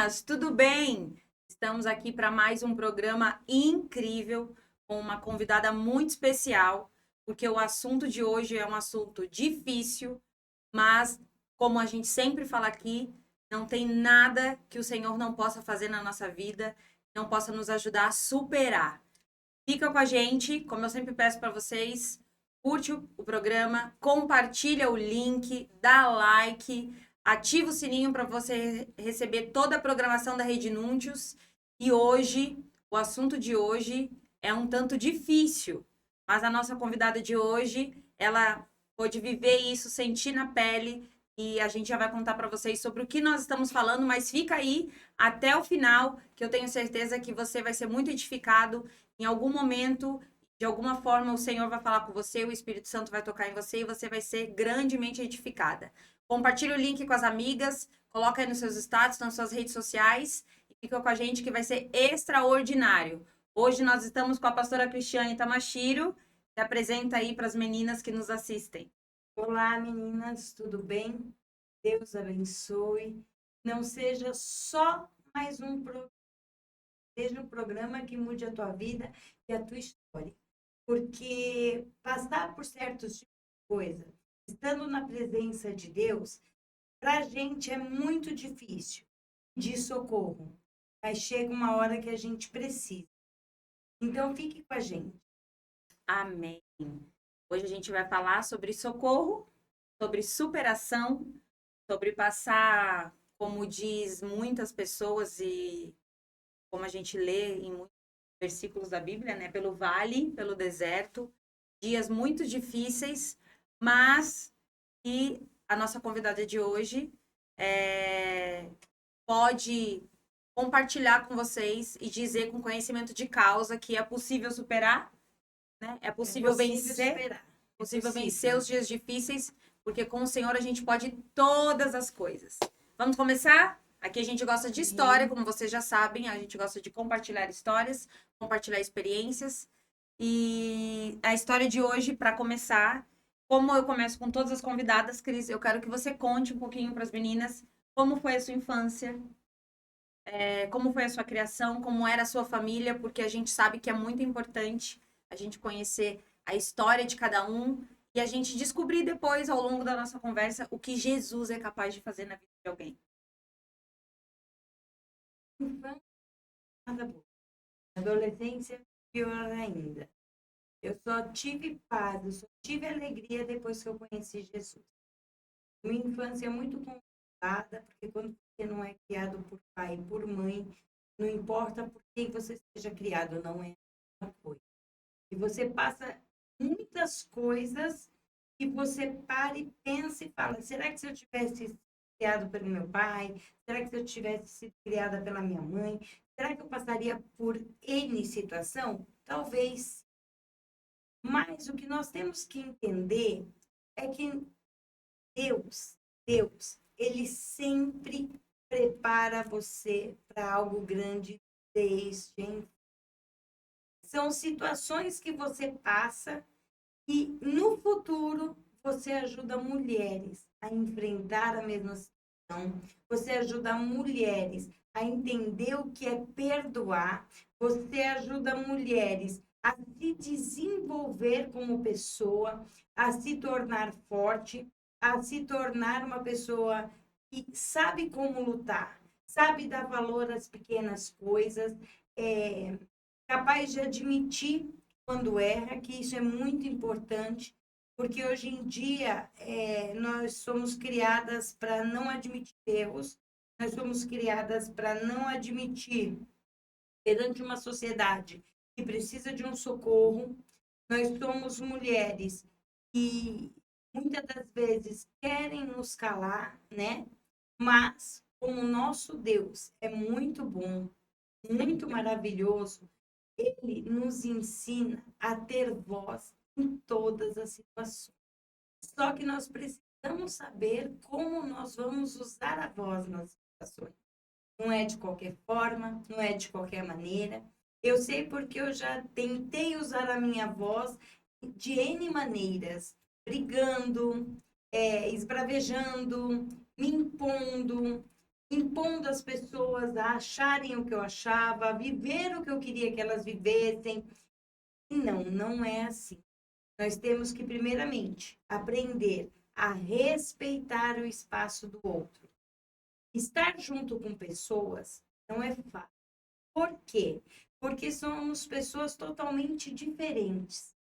meninas, tudo bem? Estamos aqui para mais um programa incrível com uma convidada muito especial, porque o assunto de hoje é um assunto difícil, mas como a gente sempre fala aqui, não tem nada que o Senhor não possa fazer na nossa vida, não possa nos ajudar a superar. Fica com a gente, como eu sempre peço para vocês, curte o programa, compartilha o link, dá like, ativa o sininho para você receber toda a programação da Rede Núntios. E hoje, o assunto de hoje é um tanto difícil, mas a nossa convidada de hoje, ela pôde viver isso, sentir na pele, e a gente já vai contar para vocês sobre o que nós estamos falando, mas fica aí até o final, que eu tenho certeza que você vai ser muito edificado. Em algum momento, de alguma forma, o Senhor vai falar com você, o Espírito Santo vai tocar em você e você vai ser grandemente edificada. Compartilhe o link com as amigas, coloca aí nos seus status, nas suas redes sociais e fica com a gente que vai ser extraordinário. Hoje nós estamos com a pastora Cristiane Tamashiro, que apresenta aí para as meninas que nos assistem. Olá, meninas, tudo bem? Deus abençoe. Não seja só mais um programa, seja um programa que mude a tua vida e a tua história. Porque passar por certos tipos de coisa, estando na presença de Deus, para a gente é muito difícil de socorro. Mas chega uma hora que a gente precisa. Então, fique com a gente. Amém. Hoje a gente vai falar sobre socorro, sobre superação, sobre passar, como diz muitas pessoas e como a gente lê em muitos versículos da Bíblia, né? Pelo vale, pelo deserto, dias muito difíceis, mas que a nossa convidada de hoje pode compartilhar com vocês e dizer com conhecimento de causa que é possível superar, né? É possível vencer, superar. possível vencer os dias difíceis, porque com o Senhor a gente pode todas as coisas. Vamos começar? Aqui a gente gosta de história, como vocês já sabem, a gente gosta de compartilhar histórias, compartilhar experiências. E a história de hoje, para começar, como eu começo com todas as convidadas, Cris, eu quero que você conte um pouquinho para as meninas como foi a sua infância, como foi a sua criação, como era a sua família, porque a gente sabe que é muito importante a gente conhecer a história de cada um e a gente descobrir depois, ao longo da nossa conversa, o que Jesus é capaz de fazer na vida de alguém. Infância, nada bom. Adolescência, pior ainda. Eu só tive paz, eu só tive alegria depois que eu conheci Jesus. Minha infância é muito complicada, porque quando você não é criado por pai e por mãe, não importa por quem você seja criado, não é uma coisa. E você passa muitas coisas que você para e pensa e fala, será que se eu tivesse sido criado pelo meu pai? Será que se eu tivesse sido criada pela minha mãe? Será que eu passaria por N situação? Talvez. Mas o que nós temos que entender é que Deus, ele sempre prepara você para algo grande desde então. São situações que você passa e no futuro você ajuda mulheres a enfrentar a mesma situação, você ajuda mulheres a entender o que é perdoar, você ajuda mulheres a se desenvolver como pessoa, a se tornar forte, a se tornar uma pessoa que sabe como lutar, sabe dar valor às pequenas coisas, é capaz de admitir quando erra, que isso é muito importante, porque hoje em dia nós somos criadas para não admitir erros, nós somos criadas para não admitir perante uma sociedade que precisa de um socorro. Nós somos mulheres que muitas das vezes querem nos calar, né? Mas como o nosso Deus é muito bom, muito maravilhoso, ele nos ensina a ter voz em todas as situações. Só que nós precisamos saber como nós vamos usar a voz nas situações. Não é de qualquer forma, não é de qualquer maneira. Eu sei porque eu já tentei usar a minha voz de N maneiras, brigando, esbravejando, me impondo. impondo as pessoas a acharem o que eu achava, a viver o que eu queria que elas vivessem. E não, não é assim. Nós temos que, primeiramente, aprender a respeitar o espaço do outro. Estar junto com pessoas não é fácil. Por quê? Porque somos pessoas totalmente diferentes.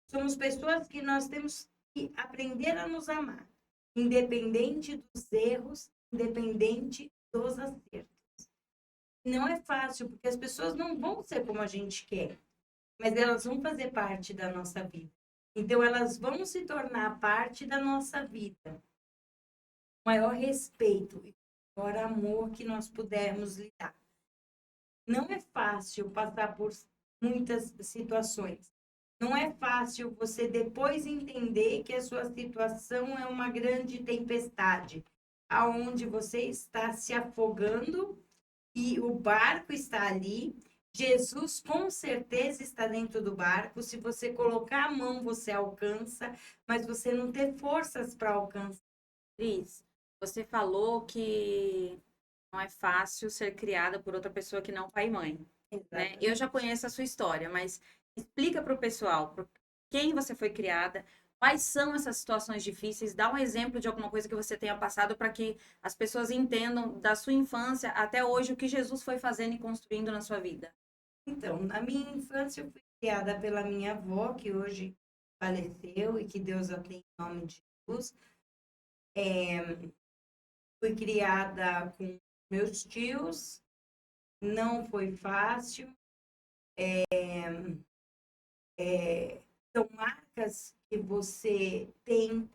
Somos pessoas que nós temos que aprender a nos amar, independente dos erros, independente dos acertos. Não é fácil, porque as pessoas não vão ser como a gente quer, mas elas vão fazer parte da nossa vida. Então, elas vão se tornar parte da nossa vida. O maior respeito e o maior amor que nós pudermos lhe dar. Não é fácil passar por muitas situações. Não é fácil você depois entender que a sua situação é uma grande tempestade, aonde você está se afogando e o barco está ali. Jesus com certeza está dentro do barco. Se você colocar a mão, você alcança, mas você não tem forças para alcançar. Cris, você falou que não é fácil ser criada por outra pessoa que não pai e mãe, né? Eu já conheço a sua história, mas explica para o pessoal por quem você foi criada, quais são essas situações difíceis, dá um exemplo de alguma coisa que você tenha passado para que as pessoas entendam da sua infância até hoje o que Jesus foi fazendo e construindo na sua vida. Então, na minha infância, eu fui criada pela minha avó, que hoje faleceu e que Deus a tem em nome de Jesus. Fui criada com meus tios, não foi fácil. São marcas que você tem,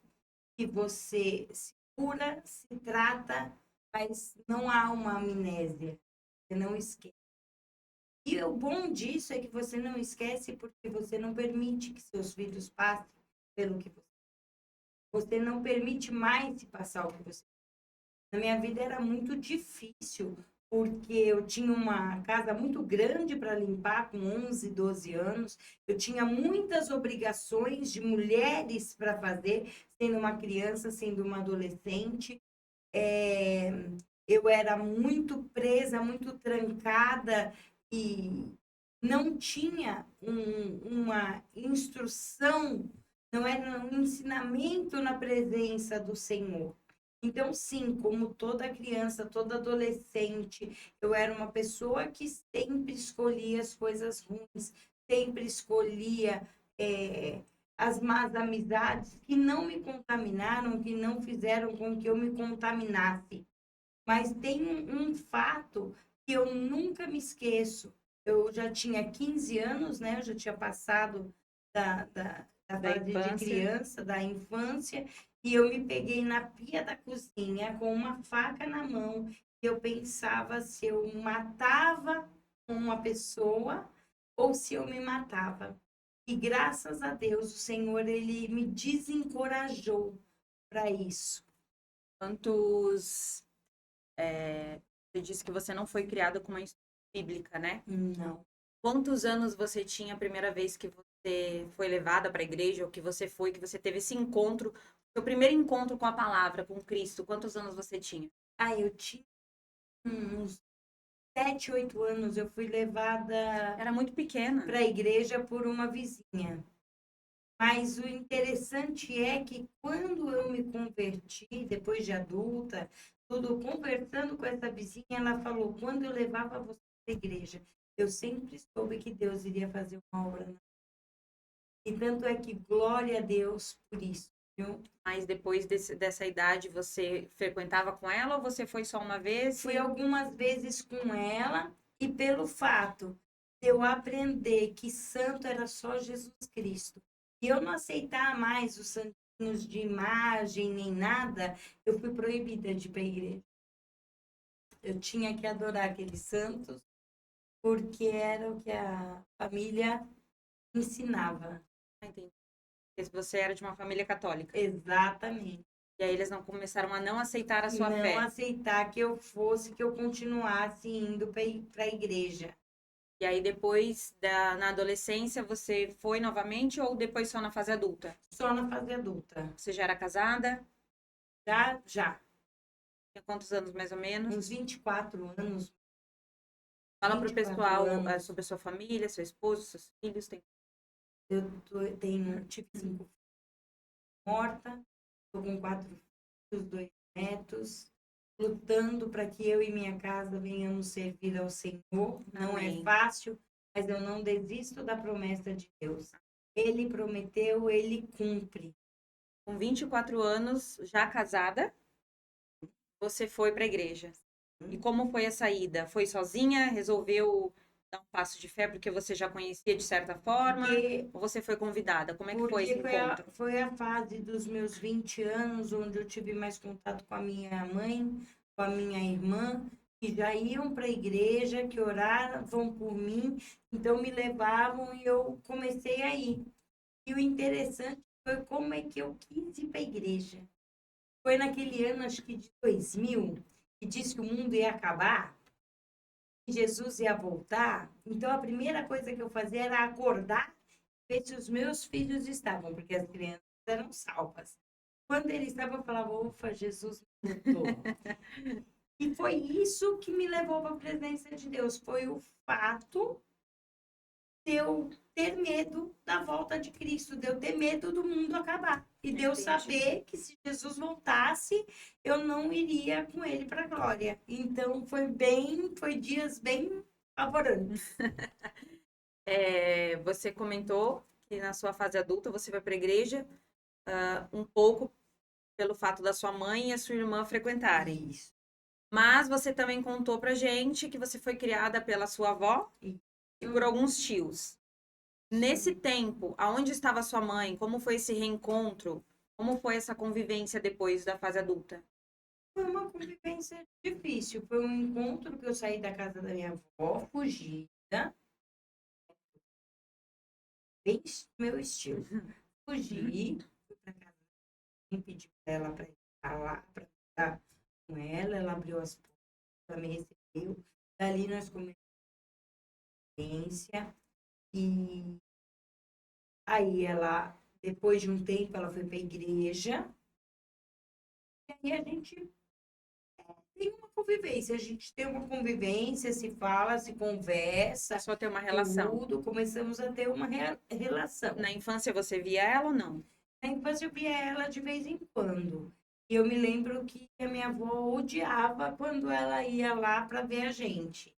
que você se cura, se trata, mas não há uma amnésia, você não esquece. E o bom disso é que você não esquece porque você não permite que seus filhos passem pelo que você não permite mais se passar o que você. Na minha vida era muito difícil, porque eu tinha uma casa muito grande para limpar com 11, 12 anos. Eu tinha muitas obrigações de mulheres para fazer, sendo uma criança, sendo uma adolescente. Eu era muito presa, muito trancada e não tinha uma instrução, não era um ensinamento na presença do Senhor. Então, sim, como toda criança, toda adolescente, eu era uma pessoa que sempre escolhia as coisas ruins, sempre escolhia as más amizades que não me contaminaram, que não fizeram com que eu me contaminasse. Mas tem um fato que eu nunca me esqueço. Eu já tinha 15 anos, né? Eu já tinha passado da fase de criança, da infância, e eu me peguei na pia da cozinha com uma faca na mão. E eu pensava se eu matava uma pessoa ou se eu me matava. E graças a Deus, o Senhor, ele me desencorajou para isso. Quantos. Você disse que você não foi criada com uma instrução bíblica, né? Não. Quantos anos você tinha a primeira vez que você foi levada para a igreja, ou que você foi, que você teve esse encontro, seu primeiro encontro com a palavra, com Cristo? Quantos anos você tinha? Eu tinha uns 7, 8 anos. Eu fui levada Era muito pequena. para a igreja por uma vizinha. Mas o interessante é que quando eu me converti, depois de adulta, tudo conversando com essa vizinha, ela falou: quando eu levava você para a igreja, eu sempre soube que Deus iria fazer uma obra. E tanto é que glória a Deus por isso. Viu? Mas depois dessa idade, você frequentava com ela ou você foi só uma vez? Fui algumas vezes com ela, e pelo fato de eu aprender que santo era só Jesus Cristo, e eu não aceitar mais os santinhos de imagem nem nada, eu fui proibida de ir para a igreja. Eu tinha que adorar aqueles santos, porque era o que a família ensinava. Entendi. Porque você era de uma família católica. Exatamente. E aí eles não começaram a não aceitar a sua não fé. Não aceitar que eu continuasse indo para a igreja. E aí depois, na adolescência, você foi novamente ou depois só na fase adulta? Só na fase adulta. Você já era casada? Já. Tinha quantos anos, mais ou menos? Uns 24 anos, Fala pro 24 pessoal anos. sobre a sua família, seu esposo, seus filhos. Tem... Tive 5 filhos morta, estou com 4 filhos, 2 netos, lutando para que eu e minha casa venhamos servir ao Senhor. Não é Amém. fácil, mas eu não desisto da promessa de Deus. Ele prometeu, ele cumpre. Com 24 anos, já casada, você foi para a igreja. E como foi a saída? Foi sozinha? Resolveu dar um passo de fé porque você já conhecia de certa forma? Ou você foi convidada? Como é que foi esse Porque encontro? foi a fase dos meus 20 anos onde eu tive mais contato com a minha mãe, com a minha irmã, que já iam para a igreja, que oravam por mim, então me levavam e eu comecei a ir. E o interessante foi como é que eu quis ir para a igreja. Foi naquele ano, acho que de 2000, que disse que o mundo ia acabar, que Jesus ia voltar. Então, a primeira coisa que eu fazia era acordar e ver se os meus filhos estavam, porque as crianças eram salvas. Quando ele estava, eu falava, ufa, Jesus voltou. E foi isso que me levou para a presença de Deus. Foi o fato de eu ter medo da volta de Cristo, de eu ter medo do mundo acabar. E de eu saber que se Jesus voltasse, eu não iria com ele para a glória. Então foi dias bem apavorantes. Você comentou que na sua fase adulta você vai para a igreja um pouco pelo fato da sua mãe e a sua irmã frequentarem. Isso. Mas você também contou pra gente que você foi criada pela sua avó Isso. e por alguns tios. Nesse tempo, aonde estava sua mãe? Como foi esse reencontro? Como foi essa convivência depois da fase adulta? Foi uma convivência difícil. Foi um encontro que eu saí da casa da minha avó, fugida, bem meu estilo. Fugi, fui para casa, pedi para ela para estar lá, para estar com ela. Ela abriu as portas, ela me recebeu. Dali nós começamos a convivência. E aí ela, depois de um tempo, ela foi para a igreja. E aí a gente tem uma convivência, a gente tem uma convivência, se fala, se conversa, Começou a ter uma relação. tudo, começamos a ter uma relação. Na infância você via ela ou não? Na infância eu via ela de vez em quando. E eu me lembro que a minha avó odiava quando ela ia lá para ver a gente.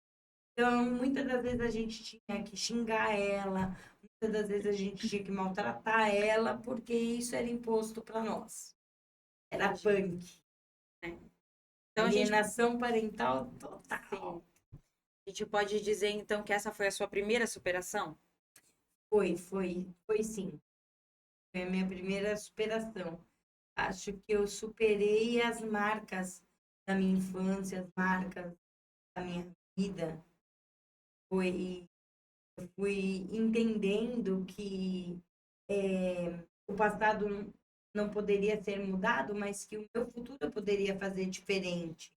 Então, muitas das vezes a gente tinha que xingar ela, muitas das vezes a gente tinha que maltratar ela, porque isso era imposto para nós. Era punk. Então Alienação parental total. sim, a gente pode dizer então que essa foi a sua primeira superação? Foi sim. Foi a minha primeira superação. Acho que eu superei as marcas da minha infância, as marcas da minha vida. Eu fui entendendo que o passado não poderia ser mudado, mas que o meu futuro eu poderia fazer diferente.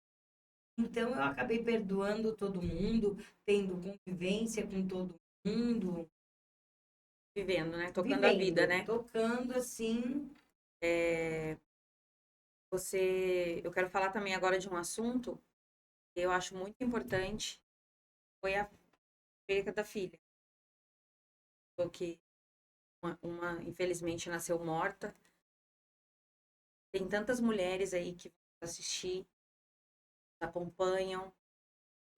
Então eu acabei perdoando todo mundo, tendo convivência com todo mundo, Vivendo, né? Tocando a vida, vivendo, né? tocando assim. Eu quero falar também agora de um assunto que eu acho muito importante, foi a perda da filha. Porque uma infelizmente nasceu morta. Tem tantas mulheres aí que vão assistir, acompanham,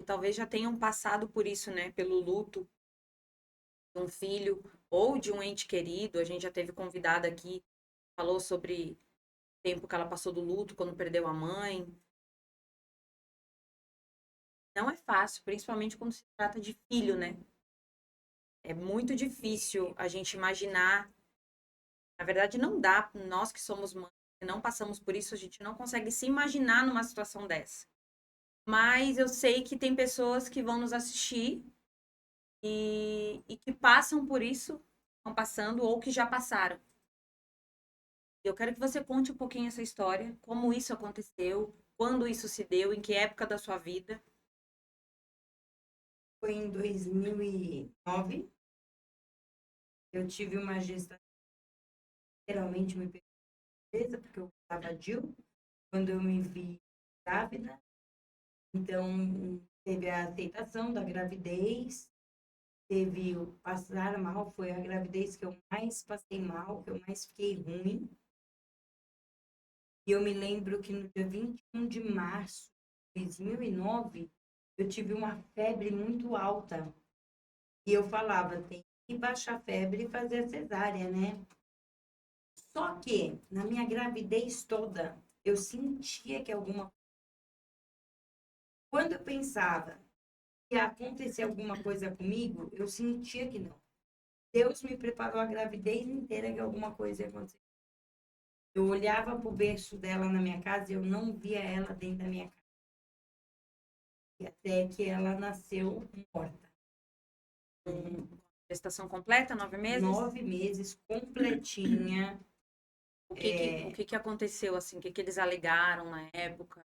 e talvez já tenham passado por isso, né? Pelo luto de um filho ou de um ente querido. A gente já teve convidada aqui, falou sobre o tempo que ela passou do luto quando perdeu a mãe. Não é fácil, principalmente quando se trata de filho, né? É muito difícil a gente imaginar. Na verdade, não dá. Nós que somos mães, que não passamos por isso, a gente não consegue se imaginar numa situação dessa. Mas eu sei que tem pessoas que vão nos assistir e que passam por isso, estão passando ou que já passaram. Eu quero que você conte um pouquinho essa história, como isso aconteceu, quando isso se deu, em que época da sua vida. Foi em 2009. Eu tive uma gestação, literalmente me pegou de surpresa, porque eu estava DIU. Quando eu me vi grávida. Então, teve a aceitação da gravidez, teve o passar mal, foi a gravidez que eu mais passei mal, que eu mais fiquei ruim. E eu me lembro que no dia 21 de março de 2009, eu tive uma febre muito alta. E eu falava, tem que baixar a febre e fazer a cesárea, né? Só que, na minha gravidez toda, eu sentia que alguma... Quando eu pensava que ia acontecer alguma coisa comigo, eu sentia que não. Deus me preparou a gravidez inteira que alguma coisa ia acontecer. Eu olhava para o berço dela na minha casa e eu não via ela dentro da minha casa. E até que ela nasceu morta. Gestação completa, 9 meses? 9 meses, completinha. O que aconteceu, assim? O que eles alegaram na época?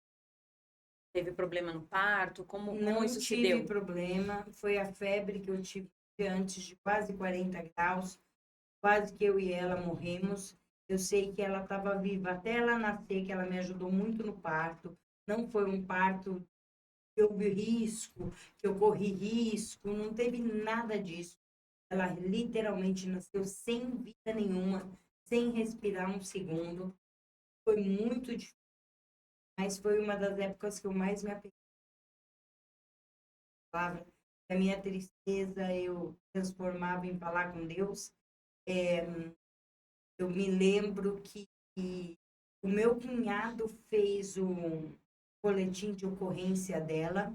Teve problema no parto? Como Não isso se tive deu? problema. Foi a febre que eu tive antes de quase 40 graus. Quase que eu e ela morremos. Eu sei que ela estava viva até ela nascer, que ela me ajudou muito no parto. Não foi um parto que eu vi risco, que eu corri risco, não teve nada disso. Ela literalmente nasceu sem vida nenhuma, sem respirar um segundo. Foi muito difícil, mas foi uma das épocas que eu mais me apeguei à palavra. A minha tristeza eu transformava em falar com Deus. Eu me lembro que o meu cunhado fez um boletim de ocorrência dela.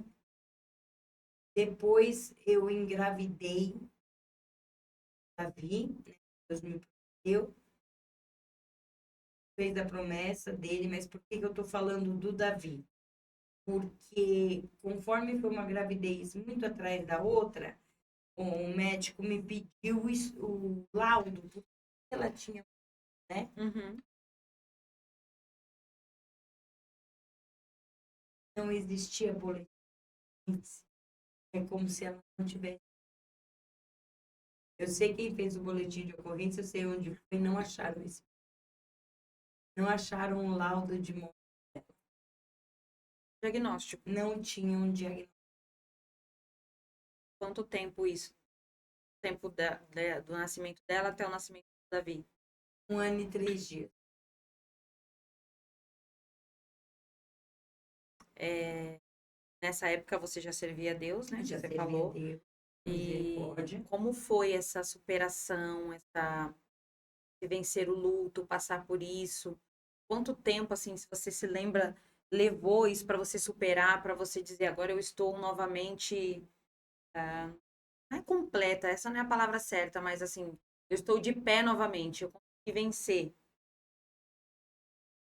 Depois eu engravidei Davi, né? Deus me prometeu, fez a promessa dele, mas por que eu estou falando do Davi? Porque conforme foi uma gravidez muito atrás da outra, o médico me pediu o laudo, porque ela tinha, né? Uhum. Não existia boletim. É como se ela não tivesse. Eu sei quem fez o boletim de ocorrência, eu sei onde foi, não acharam isso. Não acharam um laudo de morte. Diagnóstico. Não tinha um diagnóstico. Quanto tempo isso? O tempo do nascimento dela até o nascimento do Davi? 1 ano e 3 dias. Nessa época você já servia a Deus, né? Já Você servia falou. Deus, E misericórdia. como foi essa superação, vencer o luto, passar por isso? Quanto tempo, assim, se você se lembra, levou isso para você superar, para você dizer agora eu estou novamente, não é completa, essa não é a palavra certa, mas assim, eu estou de pé novamente, eu consegui vencer.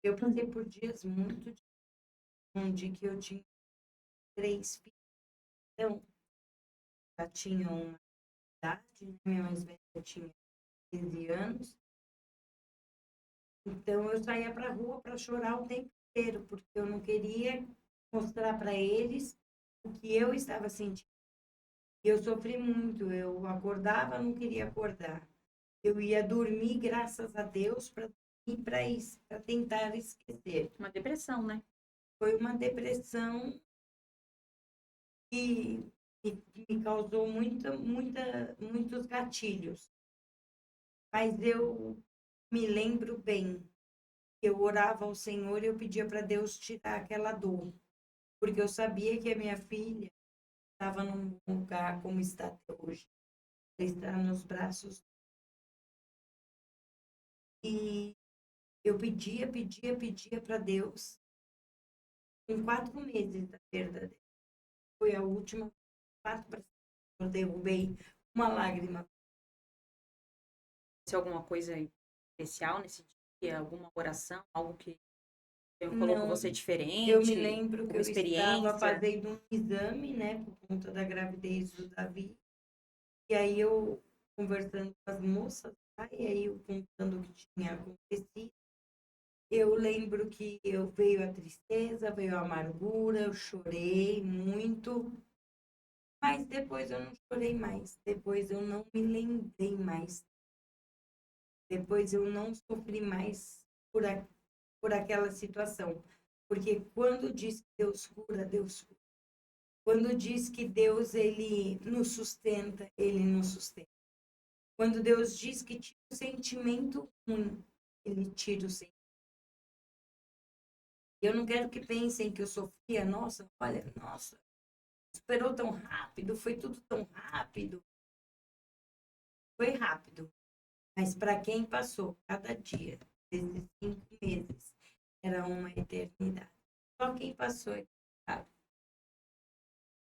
Eu passei por dias muito difíceis, onde que eu tinha 3 filhos. Então, já tinha uma idade, né? Minha mais velha tinha 15 anos. Então, eu saía para a rua para chorar o tempo inteiro, porque eu não queria mostrar para eles o que eu estava sentindo. E eu sofri muito, eu acordava, não queria acordar. Eu ia dormir, graças a Deus, para tentar esquecer. Uma depressão, né? Foi uma depressão que me causou muitos gatilhos. Mas eu me lembro bem, eu orava ao Senhor e eu pedia para Deus tirar aquela dor, porque eu sabia que a minha filha estava num lugar como está até hoje. Ela está nos braços. E eu pedia para Deus. Em 4 meses da perda dele, foi a última, 4 para eu derrubei uma lágrima. Se alguma coisa especial nesse dia, alguma oração, algo que colocou Não, você diferente, eu me lembro que uma eu estava experiência? fazendo um exame, né, por conta da gravidez do Davi. E aí eu conversando com as moças, tá? E aí eu contando o que tinha acontecido. Eu lembro que veio a tristeza, veio a amargura, eu chorei muito. Mas depois eu não chorei mais. Depois eu não me lembrei mais. Depois eu não sofri mais por aquela situação. Porque quando diz que Deus cura, Deus cura. Quando diz que Deus, ele nos sustenta, ele nos sustenta. Quando Deus diz que tira o sentimento ruim, ele tira o sentimento. Eu não quero que pensem que eu sofria, nossa, olha, nossa, superou tão rápido, foi tudo tão rápido. Foi rápido. Mas para quem passou cada dia desses 5 meses, era uma eternidade. Só quem passou é que sabe.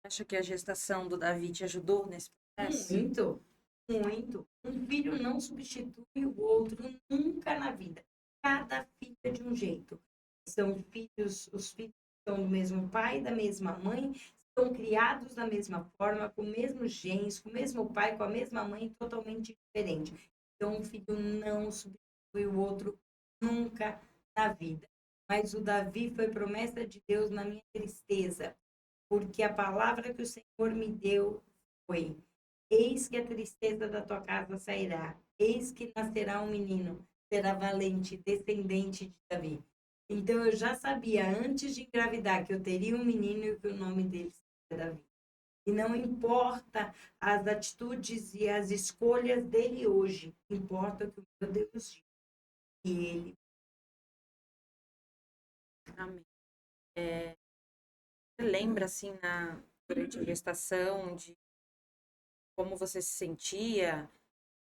Acha que a gestação do Davi te ajudou nesse processo? Muito, muito. Um filho não substitui o outro nunca na vida. Cada filho é de um jeito. São filhos, os filhos são do mesmo pai, da mesma mãe, são criados da mesma forma, com o mesmo genes, com o mesmo pai, com a mesma mãe, totalmente diferente. Então, um filho não substitui o outro nunca na vida. Mas o Davi foi promessa de Deus na minha tristeza, porque a palavra que o Senhor me deu foi: eis que a tristeza da tua casa sairá, eis que nascerá um menino, será valente, descendente de Davi. Então eu já sabia antes de engravidar que eu teria um menino e que o nome dele seria Davi. E não importa as atitudes e as escolhas dele hoje, importa o que o meu Deus diz. E ele. Amém. Você lembra, assim, durante a gestação, de como você se sentia?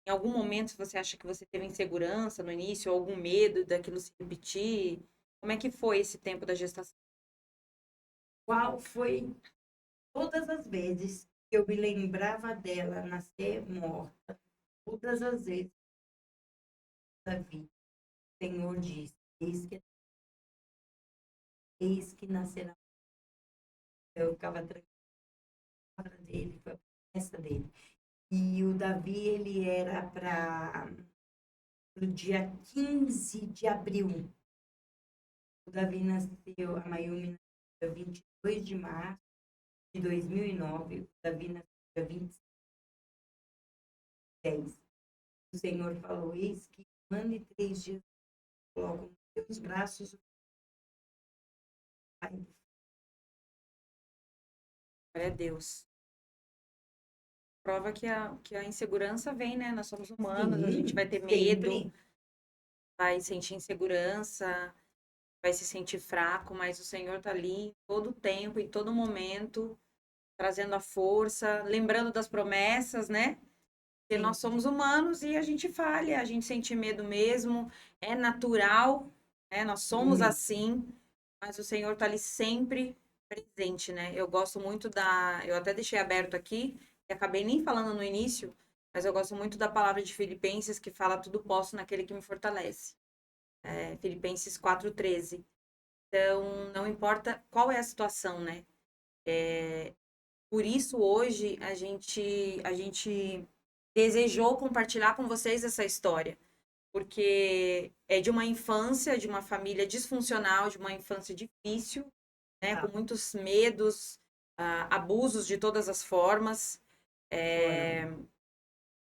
Em algum momento você acha que você teve insegurança no início, ou algum medo daquilo se repetir? Como é que foi esse tempo da gestação? Qual foi todas as vezes que eu me lembrava dela nascer morta, todas as vezes Davi, o Senhor disse: eis que nascerá. Eu ficava tranquila dele, foi a promessa dele. E o Davi, ele era para o dia 15 de abril. O Davi nasceu, a Mayumi nasceu dia 22 de março de 2009. O Davi nasceu dia 26. O Senhor falou: eis que 1 ano e 3 dias coloco nos teus braços o Pai. Glória a Deus. Prova que a insegurança vem, né? Nós somos humanos, a gente vai ter medo, sempre. vai sentir insegurança, vai se sentir fraco, mas o Senhor tá ali em todo o tempo, em todo momento, trazendo a força, lembrando das promessas, né? Porque nós Sempre. somos humanos e a gente falha, a gente sente medo mesmo, é natural, né? Nós somos Muito. assim, mas o Senhor tá ali sempre presente, né? Eu gosto muito eu até deixei aberto aqui, e acabei nem falando no início, mas eu gosto muito da palavra de Filipenses que fala: tudo posso naquele que me fortalece. Filipenses 4:13. Então, não importa qual é a situação, né? Por isso, hoje, a gente desejou compartilhar com vocês essa história, porque é de uma infância, de uma família disfuncional, de uma infância difícil, né? Com muitos medos, abusos de todas as formas,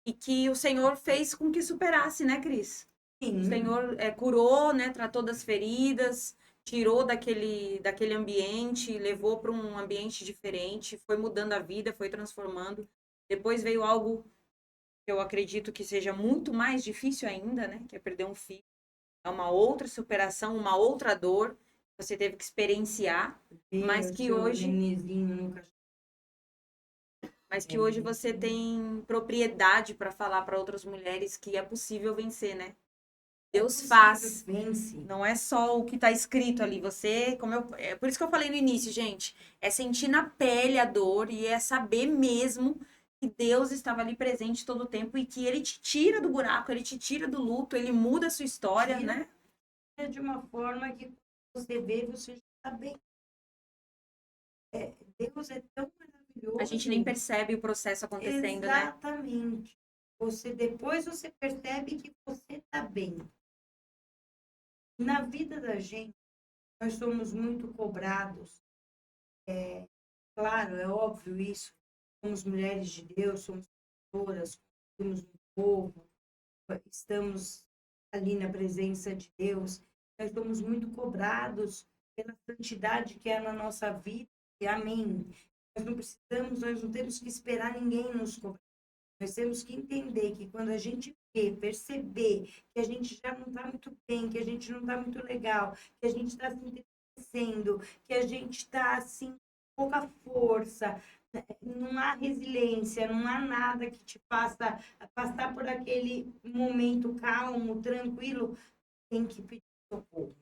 e que o Senhor fez com que superasse, né, Cris? O Sim. Senhor curou, né? Tratou das feridas, tirou daquele ambiente, levou para um ambiente diferente, foi mudando a vida, foi transformando. Depois veio algo que eu acredito que seja muito mais difícil ainda, né? Que é perder um filho. É uma outra superação, uma outra dor que você teve que experienciar, Ver mas o que seu hoje, nenenzinho no caixão. mas que É hoje muito você tem propriedade para falar para outras mulheres que é possível vencer, né? Deus possível, faz. vence. Não é só o que está escrito ali. Você, é por isso que eu falei no início, gente, é sentir na pele a dor e é saber mesmo que Deus estava ali presente todo o tempo e que ele te tira do buraco, ele te tira do luto, ele muda a sua história, Tira né? de uma forma que você vê, você já está bem. Deus é tão A gente nem maravilhoso. percebe o processo acontecendo, né? Exatamente. Depois você percebe que você está bem. Na vida da gente, nós somos muito cobrados. Claro, é óbvio isso. Somos mulheres de Deus, somos pastoras, temos um povo, estamos ali na presença de Deus. Nós somos muito cobrados pela santidade que é na nossa vida. E amém. Nós não temos que esperar ninguém nos cobrar. Nós temos que entender que quando a gente perceber que a gente já não está muito bem, que a gente não está muito legal, que a gente está se entristecendo, que a gente está assim, com pouca força, não há resiliência, não há nada que te faça passar por aquele momento calmo, tranquilo, tem que pedir socorro.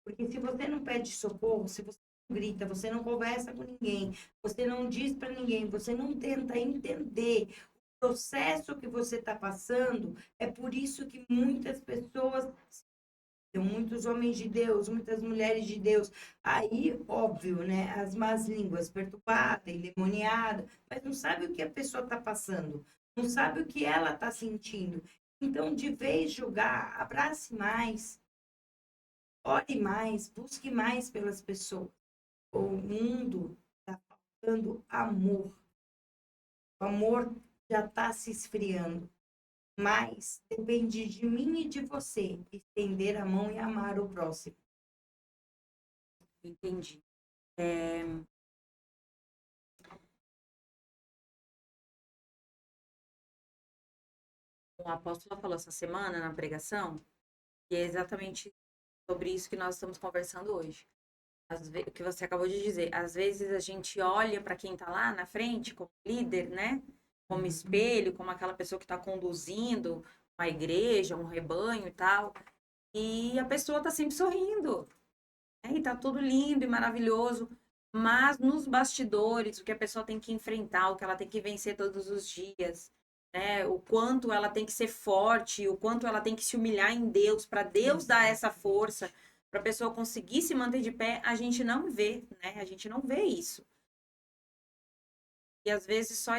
Porque se você não pede socorro, se você não grita, você não conversa com ninguém, você não diz para ninguém, você não tenta entender o processo que você está passando, é por isso que muitas pessoas, muitos homens de Deus, muitas mulheres de Deus, aí, óbvio, né, as más línguas, perturbada, endemoniada, mas não sabe o que a pessoa está passando, não sabe o que ela está sentindo. Então, de vez de julgar, abrace mais, ore mais, busque mais pelas pessoas. O mundo está faltando amor. O amor já está se esfriando. Mas depende de mim e de você estender a mão e amar o próximo. Entendi. O apóstolo falou essa semana na pregação, e é exatamente sobre isso que nós estamos conversando hoje. O que você acabou de dizer, às vezes a gente olha para quem está lá na frente como líder, né? Como espelho, como aquela pessoa que está conduzindo uma igreja, um rebanho e tal, e a pessoa está sempre sorrindo, né? E tá tudo lindo e maravilhoso, mas nos bastidores, o que a pessoa tem que enfrentar, o que ela tem que vencer todos os dias, né? O quanto ela tem que ser forte, o quanto ela tem que se humilhar em Deus, para Deus dar essa força, para a pessoa conseguir se manter de pé, a gente não vê, né? A gente não vê isso. E às vezes só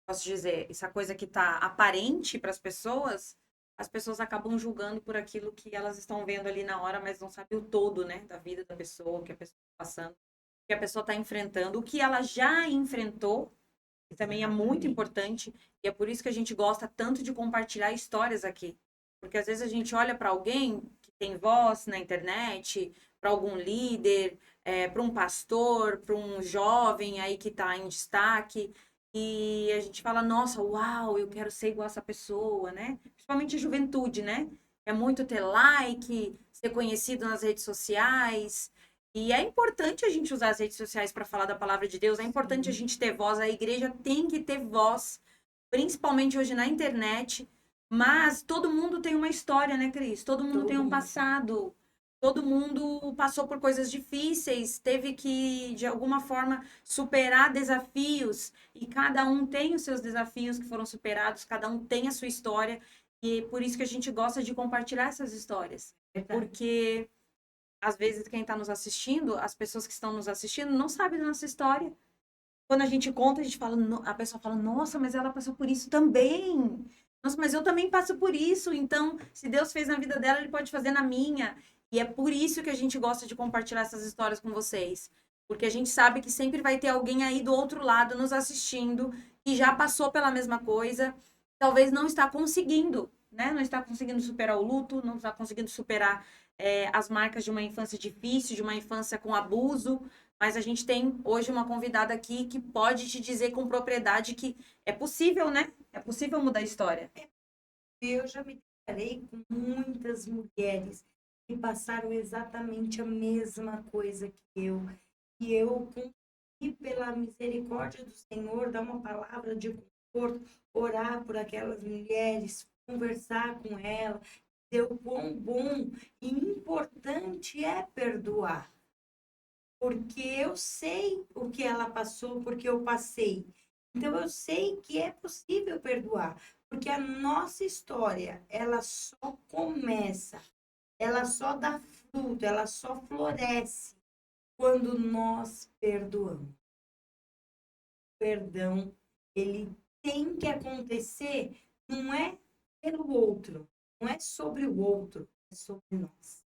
posso dizer, essa coisa que tá aparente para as pessoas acabam julgando por aquilo que elas estão vendo ali na hora, mas não sabem o todo, né, da vida da pessoa, o que a pessoa está passando, o que a pessoa está enfrentando, o que ela já enfrentou, que também é muito importante, e é por isso que a gente gosta tanto de compartilhar histórias aqui. Porque às vezes a gente olha para alguém que tem voz na internet, para algum líder, para um pastor, para um jovem aí que está em destaque, e a gente fala, nossa, uau, eu quero ser igual essa pessoa, né? Principalmente a juventude, né? É muito ter like, ser conhecido nas redes sociais. E é importante a gente usar as redes sociais para falar da palavra de Deus, é importante a gente ter voz, a igreja tem que ter voz, principalmente hoje na internet. Mas todo mundo tem uma história, né, Cris? Todo mundo tem um passado. Todo mundo passou por coisas difíceis, teve que, de alguma forma, superar desafios. E cada um tem os seus desafios que foram superados, cada um tem a sua história. E por isso que a gente gosta de compartilhar essas histórias. Porque, às vezes, quem está nos assistindo, as pessoas que estão nos assistindo, não sabem da nossa história. Quando a gente conta, a gente fala, a pessoa fala, nossa, mas ela passou por isso também. Nossa, mas eu também passo por isso. Então, se Deus fez na vida dela, ele pode fazer na minha. E é por isso que a gente gosta de compartilhar essas histórias com vocês. Porque a gente sabe que sempre vai ter alguém aí do outro lado nos assistindo que já passou pela mesma coisa, talvez não está conseguindo, né? Não está conseguindo superar o luto, não está conseguindo superar as marcas de uma infância difícil, de uma infância com abuso. Mas a gente tem hoje uma convidada aqui que pode te dizer com propriedade que é possível, né? É possível mudar a história. Eu já me deparei com muitas mulheres que passaram exatamente a mesma coisa que eu. E eu consegui, pela misericórdia do Senhor, dar uma palavra de conforto, orar por aquelas mulheres, conversar com elas, dizer o quão bom e importante é perdoar. Porque eu sei o que ela passou, porque eu passei. Então eu sei que é possível perdoar, porque a nossa história, ela só começa, ela só dá fruto, ela só floresce quando nós perdoamos. O perdão, ele tem que acontecer, não é pelo outro, não é sobre o outro, é sobre nós.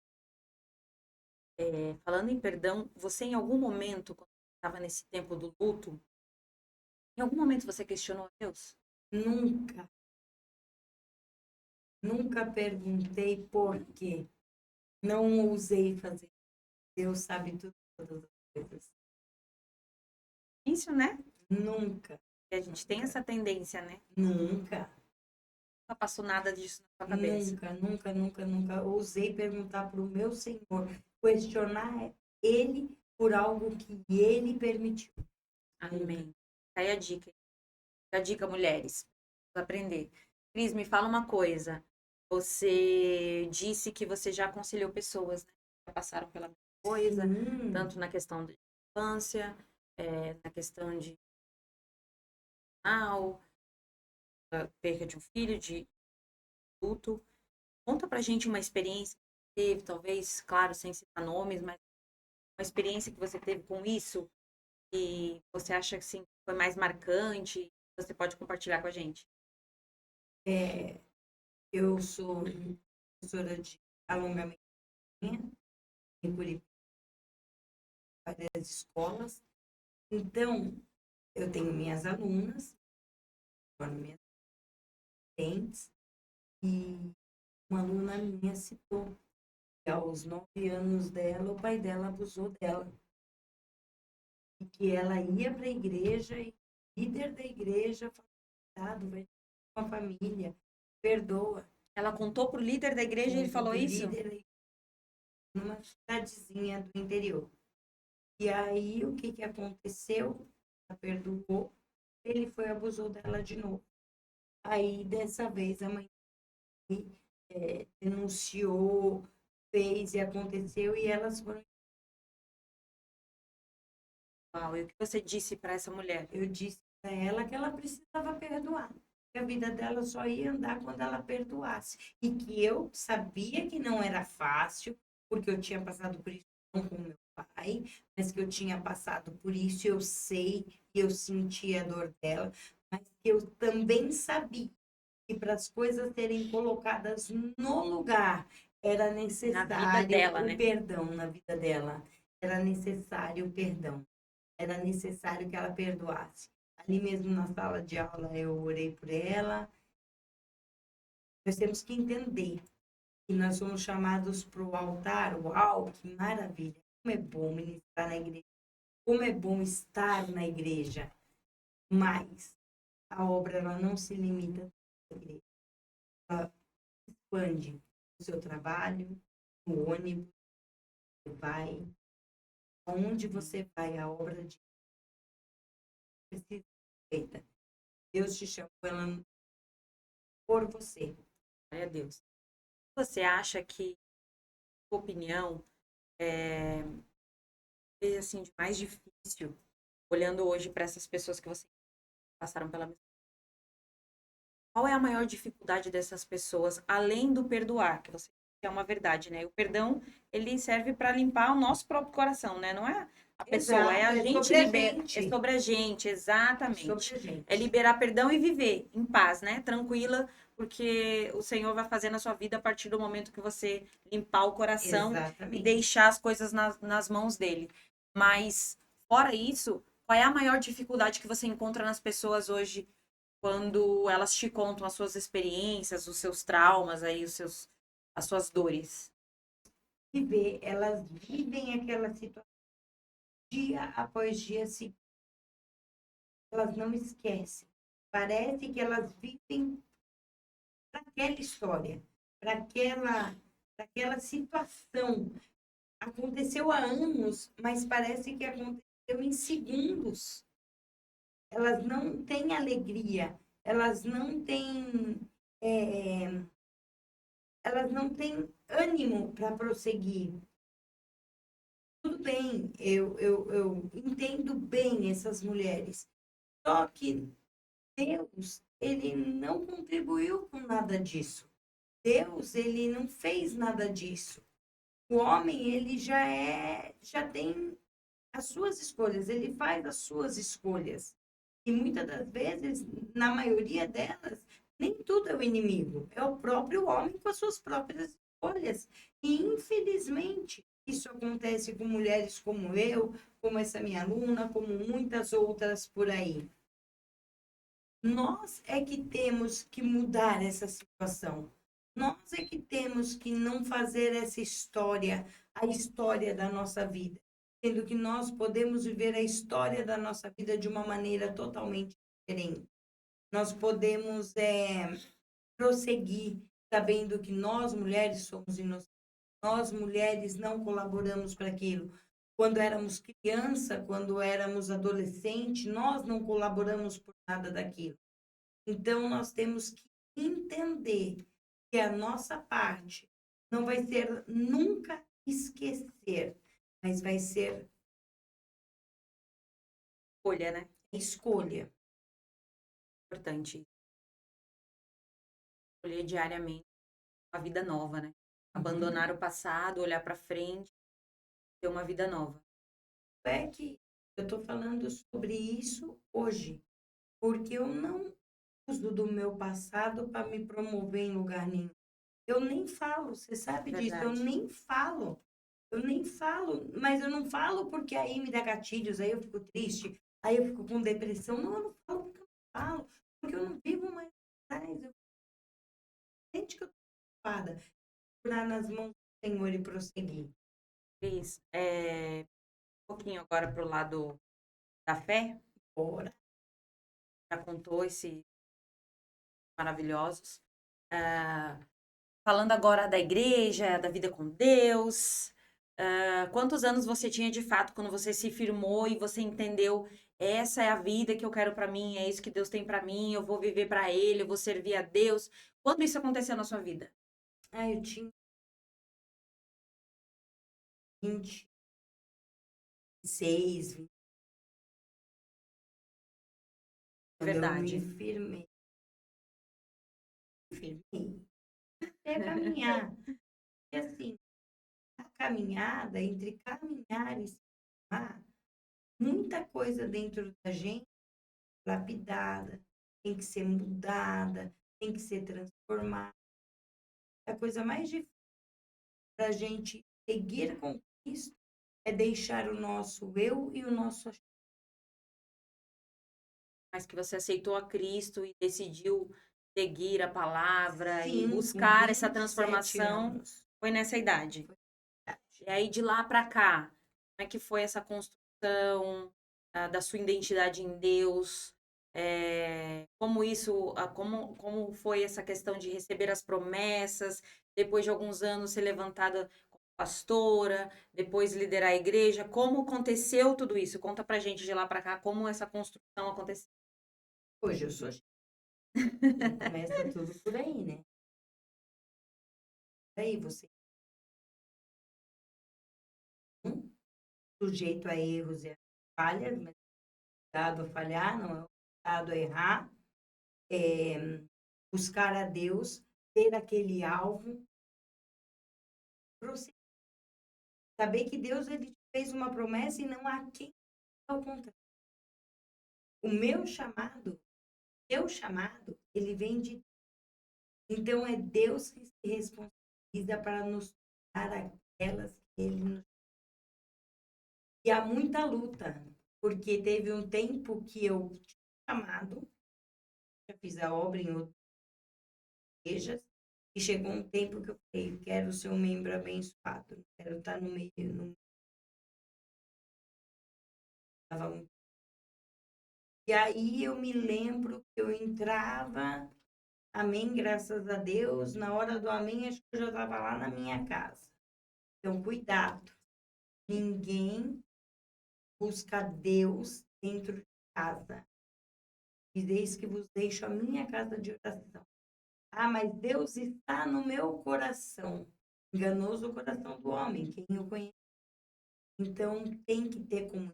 Falando em perdão, você em algum momento, quando estava nesse tempo do luto, em algum momento você questionou a Deus? Nunca, nunca perguntei por quê. Não ousei fazer. Deus sabe tudo, todas as coisas. Isso, né? Nunca, E a gente tem essa tendência, né? nunca, Nunca passou nada disso na sua cabeça. nunca ousei perguntar para o meu Senhor, questionar Ele por algo que Ele permitiu. Amém. Aí a dica. A dica, mulheres. Vamos aprender. Cris, me fala uma coisa. Você disse que você já aconselhou pessoas, né? Que já passaram pela mesma coisa, tanto na questão de infância, na questão de perca de um filho, de adulto. Conta pra gente uma experiência que teve, talvez, claro, sem citar nomes, mas uma experiência que você teve com isso e você acha que assim, foi mais marcante, você pode compartilhar com a gente. Eu sou professora de alongamento em Curitiba, várias escolas. Então, eu tenho minhas alunas, minhas clientes, e uma aluna minha citou que aos 9 anos dela, o pai dela abusou dela. E que ela ia para a igreja e o líder da igreja falou, vai ter uma família, perdoa. Ela contou pro líder da igreja e ele falou isso? Líder, numa cidadezinha do interior. E aí, o que aconteceu? Ela perdoou, ele foi abusou dela de novo. Aí, dessa vez, a mãe denunciou, fez e aconteceu, e elas foram. Uau, e o que você disse para essa mulher? Eu disse para ela que ela precisava perdoar. Que a vida dela só ia andar quando ela perdoasse. E que eu sabia que não era fácil, porque eu tinha passado por isso não com meu pai, mas que eu tinha passado por isso, eu sei, e eu senti a dor dela, mas que eu também sabia que para as coisas serem colocadas no lugar, era necessário dela, o né? perdão na vida dela. Era necessário o perdão. Era necessário que ela perdoasse. Ali mesmo na sala de aula eu orei por ela. Nós temos que entender que nós somos chamados para o altar. Uau, que maravilha! Como é bom ministrar na igreja. Como é bom estar na igreja. Mas a obra ela não se limita à igreja. Ela expande o seu trabalho, no ônibus, você vai. Aonde você vai, a obra de precisa ser feita. Deus te chamou ela por você. Glória a Deus. Você acha que, sua opinião, é assim, de mais difícil, olhando hoje para essas pessoas que você passaram pela mesma. Qual é a maior dificuldade dessas pessoas, além do perdoar, que você é uma verdade, né? O perdão, ele serve para limpar o nosso próprio coração, né? Não é a pessoa, Exato, é a é gente sobre a libera, gente. é sobre a gente, exatamente. Sobre a gente. É liberar perdão e viver em paz, né? Tranquila, porque o Senhor vai fazer na sua vida a partir do momento que você limpar o coração Exatamente. e deixar as coisas nas mãos dele. Mas, fora isso, qual é a maior dificuldade que você encontra nas pessoas hoje quando elas te contam as suas experiências, os seus traumas, aí, as suas dores? Viver, elas vivem aquela situação dia após dia, elas não esquecem. Parece que elas vivem para aquela história, para aquela situação. Aconteceu há anos, mas parece que aconteceu em segundos. Elas não têm alegria, elas não têm, elas não têm ânimo para prosseguir. Tudo bem, eu entendo bem essas mulheres. Só que Deus, ele não contribuiu com nada disso. Deus, ele não fez nada disso. O homem, ele já tem as suas escolhas, ele faz as suas escolhas. E muitas das vezes, na maioria delas, nem tudo é o inimigo, é o próprio homem com as suas próprias escolhas. E, infelizmente, isso acontece com mulheres como eu, como essa minha aluna, como muitas outras por aí. Nós é que temos que mudar essa situação. Nós é que temos que não fazer essa história, a história da nossa vida, sendo que nós podemos viver a história da nossa vida de uma maneira totalmente diferente. Nós podemos prosseguir sabendo que nós, mulheres, somos inocentes. Nós, mulheres, não colaboramos para aquilo. Quando éramos criança, quando éramos adolescente, nós não colaboramos por nada daquilo. Então, nós temos que entender que a nossa parte não vai ser nunca esquecer, mas vai ser Escolha, né? escolha. Importante. Escolher diariamente uma vida nova, né? Abandonar o passado, olhar para frente, ter uma vida nova. É que eu estou falando sobre isso hoje, porque eu não uso do meu passado para me promover em lugar nenhum. Eu nem falo, você sabe disso, eu Verdade. nem falo. Eu nem falo, mas eu não falo porque aí me dá gatilhos, aí eu fico triste, aí eu fico com depressão. Não, eu não falo porque eu não falo, porque eu não vivo mais atrás. Eu sente que eu estou ocupada, segurar nas mãos do Senhor e prosseguir. Cris, um pouquinho agora pro lado da fé, Bora. já contou esses maravilhosos. Falando agora da igreja, da vida com Deus, quantos anos você tinha de fato quando você se firmou e você entendeu essa é a vida que eu quero para mim, é isso que Deus tem para mim, eu vou viver para Ele, eu vou servir a Deus. Quando isso aconteceu na sua vida? Ah, eu tinha 26, 20, quando eu Verdade. me firmei. Firmei. É caminhar. E assim, a caminhada, entre caminhar e se firmar, muita coisa dentro da gente é lapidada, tem que ser mudada, tem que ser transformada. A coisa mais difícil para a gente seguir com Cristo é deixar o nosso eu e o nosso achar. Mas que você aceitou a Cristo e decidiu seguir a palavra e Sim, com buscar essa 27 transformação, anos. foi nessa idade. Foi verdade. E aí de lá para cá, como é que foi essa construção da sua identidade em Deus? Como isso, como foi essa questão de receber as promessas, depois de alguns anos ser levantada como pastora, depois liderar a igreja, como aconteceu tudo isso? Conta pra gente de lá para cá como essa construção aconteceu. Hoje eu sou. Começa tudo por aí, né? Aí você sujeito a erros e a falhas, mas dado a falhar, não é dado a errar. Buscar a Deus, ter aquele alvo, prosseguir. Saber que Deus ele te fez uma promessa e não há quem ao contrário. O meu chamado, ele vem de Deus. Então é Deus que se responsabiliza para nos dar aquelas que ele nos. E há muita luta, porque teve um tempo que eu tinha chamado, já fiz a obra em outras igrejas, e chegou um tempo que eu falei, quero ser um membro abençoado, quero estar no meio, não estava muito. E aí eu me lembro que eu entrava, amém, graças a Deus, na hora do amém, acho que eu já estava lá na minha casa. Então, cuidado, ninguém busca Deus dentro de casa. E desde que vos deixo a minha casa de oração. Ah, mas Deus está no meu coração. Enganoso o coração do homem, quem eu conheço. Então, tem que ter comunhão,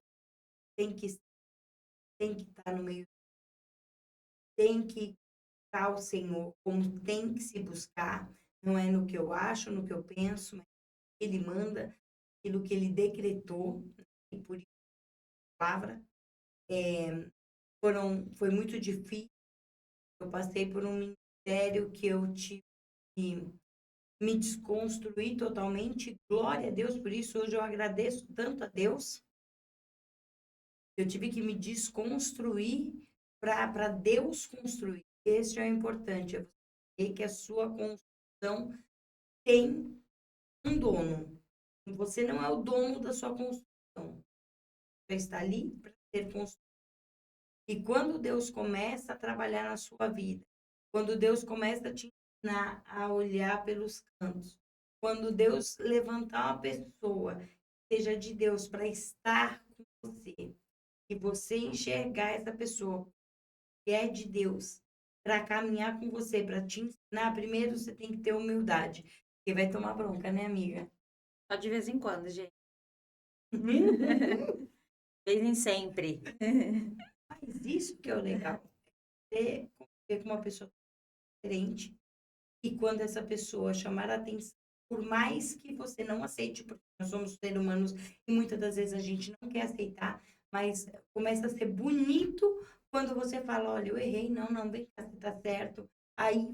tem que estar no meio, tem que buscar o Senhor como tem que se buscar. Não é no que eu acho, no que eu penso, mas Ele manda, aquilo que Ele decretou, e por isso a palavra. Foi muito difícil. Eu passei por um ministério que eu tive que me desconstruir totalmente. Glória a Deus por isso. Hoje eu agradeço tanto a Deus. Eu tive que me desconstruir para Deus construir. Esse é o importante. É você ver que a sua construção construção tem um dono. Você não é o dono da sua construção. Você está ali para ser construído. E quando Deus começa a trabalhar na sua vida, quando Deus começa a te ensinar a olhar pelos cantos, quando Deus levantar uma pessoa, seja de Deus, para estar com você, e você enxergar essa pessoa que é de Deus, para caminhar com você, para te ensinar, primeiro você tem que ter humildade, porque vai tomar bronca, né, amiga? Só de vez em quando, gente. Vez em sempre. Mas isso que é o legal. Você conviver com uma pessoa diferente e quando essa pessoa chamar a atenção, por mais que você não aceite, porque nós somos seres humanos e muitas das vezes a gente não quer aceitar, mas começa a ser bonito quando você fala, olha, eu errei, não, vem cá, você tá certo. Aí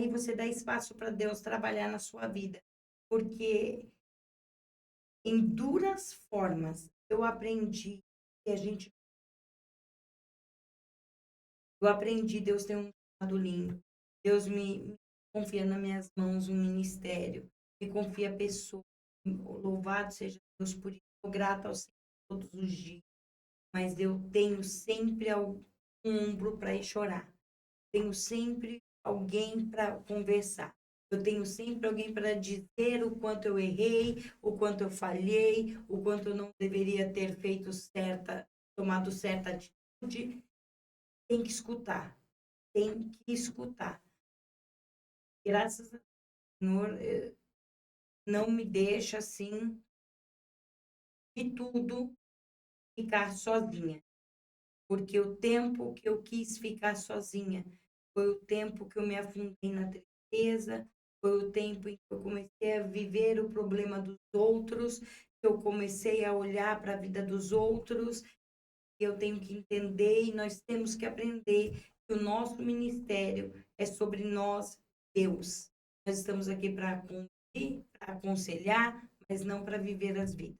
você dá espaço para Deus trabalhar na sua vida. Porque em duras formas eu aprendi que eu aprendi, Deus tem um chamado lindo. Deus me confia nas minhas mãos um ministério, me confia pessoas. Louvado seja Deus por isso. Sou grata ao Senhor todos os dias. Mas eu tenho sempre um ombro para ir chorar. Tenho sempre alguém para conversar. Eu tenho sempre alguém para dizer o quanto eu errei, o quanto eu falhei, o quanto eu não deveria ter feito tomado certa atitude. Tem que escutar. Tem que escutar. Graças ao Senhor, não me deixa assim de tudo ficar sozinha. Porque o tempo que eu quis ficar sozinha foi o tempo que eu me afundei na tristeza, foi o tempo em que eu comecei a viver o problema dos outros, que eu comecei a olhar para a vida dos outros. Eu tenho que entender e nós temos que aprender que o nosso ministério é sobre nós, Deus. Nós estamos aqui para conduzir, para aconselhar, mas não para viver as vidas.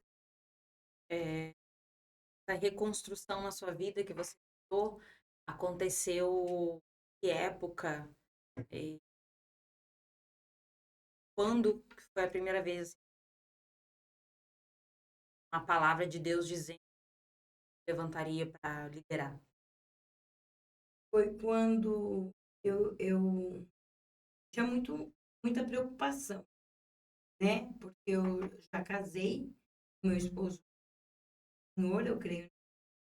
Essa reconstrução na sua vida que você citou, aconteceu que época? E quando foi a primeira vez uma palavra de Deus dizendo que levantaria para liderar? Foi quando eu tinha muita preocupação, né? Porque eu já casei com meu esposo, Senhor, eu creio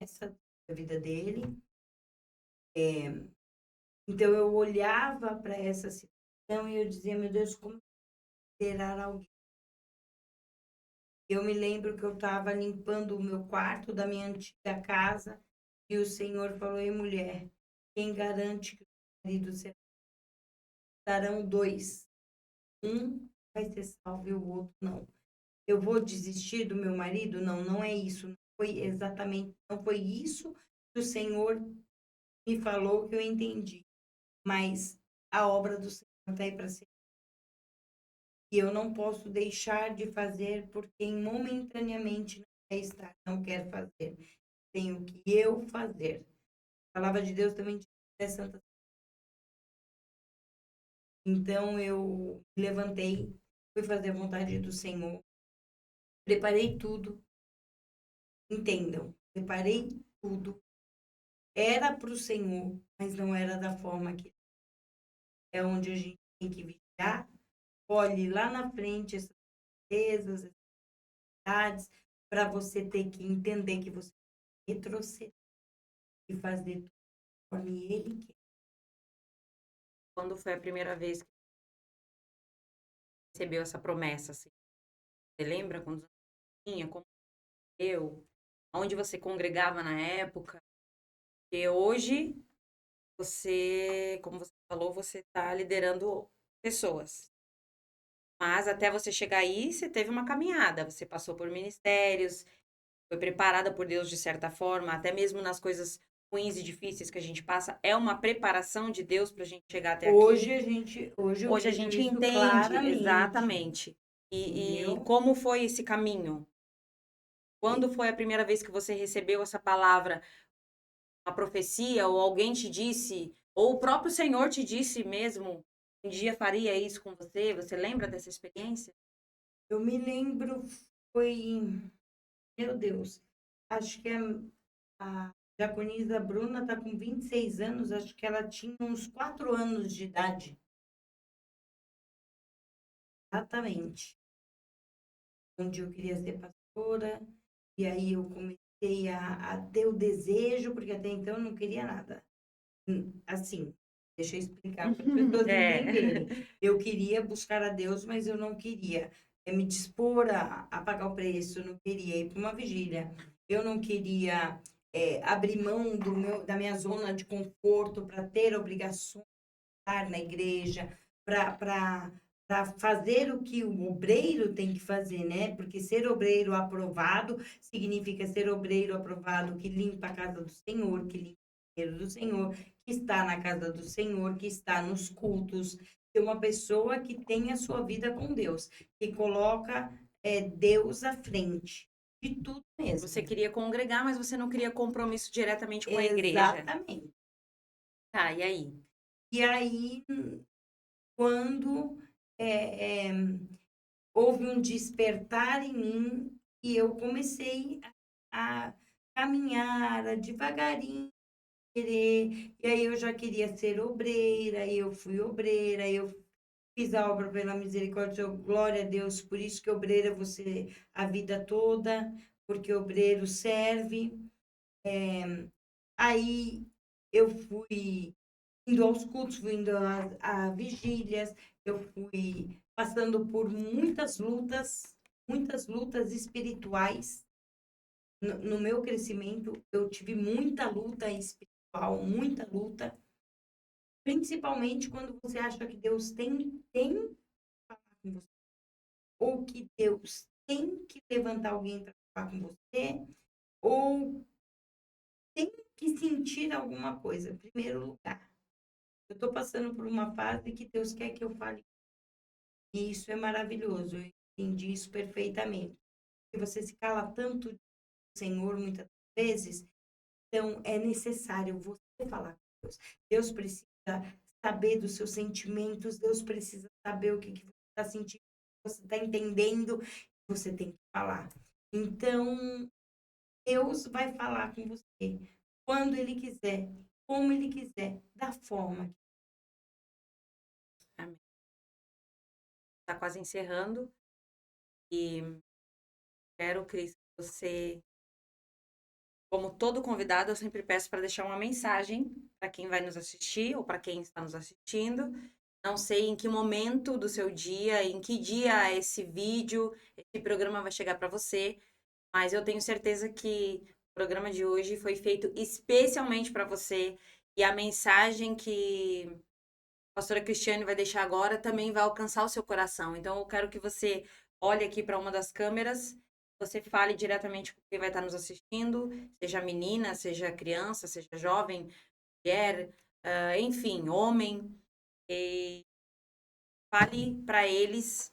nessa vida dele. Então eu olhava para essa situação e eu dizia, meu Deus, como liderar alguém? Eu me lembro que eu estava limpando o meu quarto da minha antiga casa e o Senhor falou, ei, mulher, quem garante que o marido serão dois? Um vai ser salvo e o outro não. Eu vou desistir do meu marido? Não, não é isso. Não foi isso que o Senhor me falou que eu entendi. Mas a obra do Senhor está aí para ser. E eu não posso deixar de fazer porque momentaneamente não quer estar, não quer fazer. Tenho que eu fazer. A palavra de Deus também diz que é santa. Então eu me levantei, fui fazer a vontade do Senhor, preparei tudo. Entendam, preparei tudo. Era para o Senhor, mas não era da forma que é onde a gente tem que vigiar. Olhe lá na frente essas certezas, essas dificuldades, para você ter que entender que você retroceder e fazer tudo conforme Ele quer. Quando foi a primeira vez que recebeu essa promessa? Assim? Você lembra quando tinha? Como eu? Onde você congregava na época? Porque hoje você, como você falou, você está liderando pessoas. Mas até você chegar aí, você teve uma caminhada. Você passou por ministérios, foi preparada por Deus de certa forma, até mesmo nas coisas ruins e difíceis que a gente passa. É uma preparação de Deus para a gente chegar até Hoje aqui. eu Hoje a vejo gente isso entende claramente. exatamente. E Entendeu? como foi esse caminho? Quando foi a primeira vez que você recebeu essa palavra, uma profecia, ou alguém te disse, ou o próprio Senhor te disse mesmo, um dia faria isso com você? Você lembra dessa experiência? Eu me lembro, foi, meu Deus, acho que a diaconisa Bruna está com 26 anos, acho que ela tinha uns 4 anos de idade. Exatamente. Onde eu queria ser pastora, e aí eu comecei a ter o desejo, porque até então eu não queria nada. Assim, deixa eu explicar para as pessoas entenderem. É. Eu queria buscar a Deus, mas eu não queria me dispor a pagar o preço, eu não queria ir para uma vigília, eu não queria abrir mão da minha zona de conforto para ter obrigações de estar na igreja, para fazer o que o obreiro tem que fazer, né? Porque ser obreiro aprovado significa ser obreiro aprovado que limpa a casa do Senhor, que limpa o dinheiro do Senhor, que está na casa do Senhor, que está nos cultos, ser uma pessoa que tem a sua vida com Deus, que coloca Deus à frente de tudo mesmo. Você queria congregar, mas você não queria compromisso diretamente com a igreja. Exatamente. Tá, e aí? E aí, quando houve um despertar em mim e eu comecei a caminhar, a devagarinho, querer. E aí eu já queria ser obreira, e eu fui obreira, eu fiz a obra pela misericórdia, glória a Deus, por isso que obreira você a vida toda, porque obreiro serve. Aí eu fui indo aos cultos, fui indo a vigílias, eu fui passando por muitas lutas espirituais. No meu crescimento, eu tive muita luta espiritual, muita luta, principalmente quando você acha que Deus tem que falar com você, ou que Deus tem que levantar alguém para falar com você, ou tem que sentir alguma coisa, em primeiro lugar. Eu estou passando por uma fase que Deus quer que eu fale. E isso é maravilhoso. Eu entendi isso perfeitamente. E você se cala tanto do Senhor muitas vezes, então é necessário você falar com Deus. Deus precisa saber dos seus sentimentos, Deus precisa saber o que você está sentindo, o que você está entendendo, você tem que falar. Então, Deus vai falar com você quando Ele quiser, como Ele quiser, da forma. Amém. Tá quase encerrando. E quero, Cris, que você, como todo convidado, eu sempre peço para deixar uma mensagem para quem vai nos assistir ou para quem está nos assistindo. Não sei em que momento do seu dia, em que dia esse vídeo, esse programa vai chegar para você, mas eu tenho certeza que o programa de hoje foi feito especialmente para você e a mensagem que a pastora Cristiane vai deixar agora também vai alcançar o seu coração. Então eu quero que você olhe aqui para uma das câmeras, você fale diretamente com quem vai estar nos assistindo, seja menina, seja criança, seja jovem, mulher, enfim, homem, e fale para eles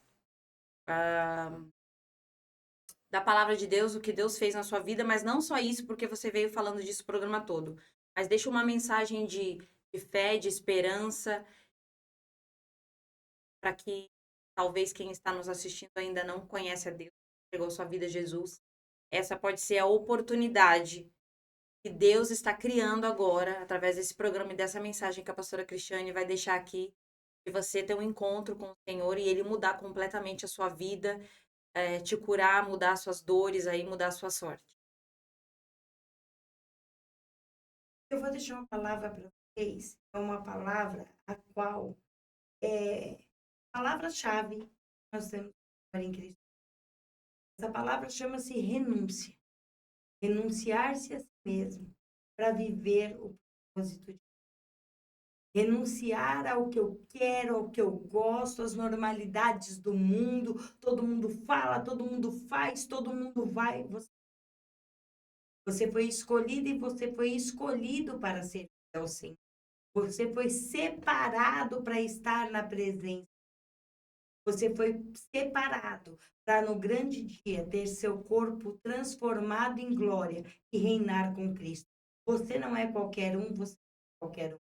da palavra de Deus, o que Deus fez na sua vida, mas não só isso, porque você veio falando disso o programa todo, mas deixa uma mensagem de fé, de esperança, para que talvez quem está nos assistindo ainda não conhece a Deus, entregou sua vida a Jesus. Essa pode ser a oportunidade que Deus está criando agora, através desse programa e dessa mensagem que a pastora Cristiane vai deixar aqui, de você ter um encontro com o Senhor e Ele mudar completamente a sua vida, te curar, mudar suas dores, aí mudar a sua sorte. Eu vou deixar uma palavra para vocês, é uma palavra a qual é palavra-chave que nós temos em Cristo. Essa palavra chama-se renúncia. Renunciar-se a si mesmo para viver o propósito de Deus. Renunciar ao que eu quero, ao que eu gosto, às normalidades do mundo. Todo mundo fala, todo mundo faz, todo mundo vai. Você foi escolhido e você foi escolhido para ser ao Senhor. Você foi separado para estar na presença. Você foi separado para no grande dia ter seu corpo transformado em glória e reinar com Cristo. Você não é qualquer um, você é qualquer um.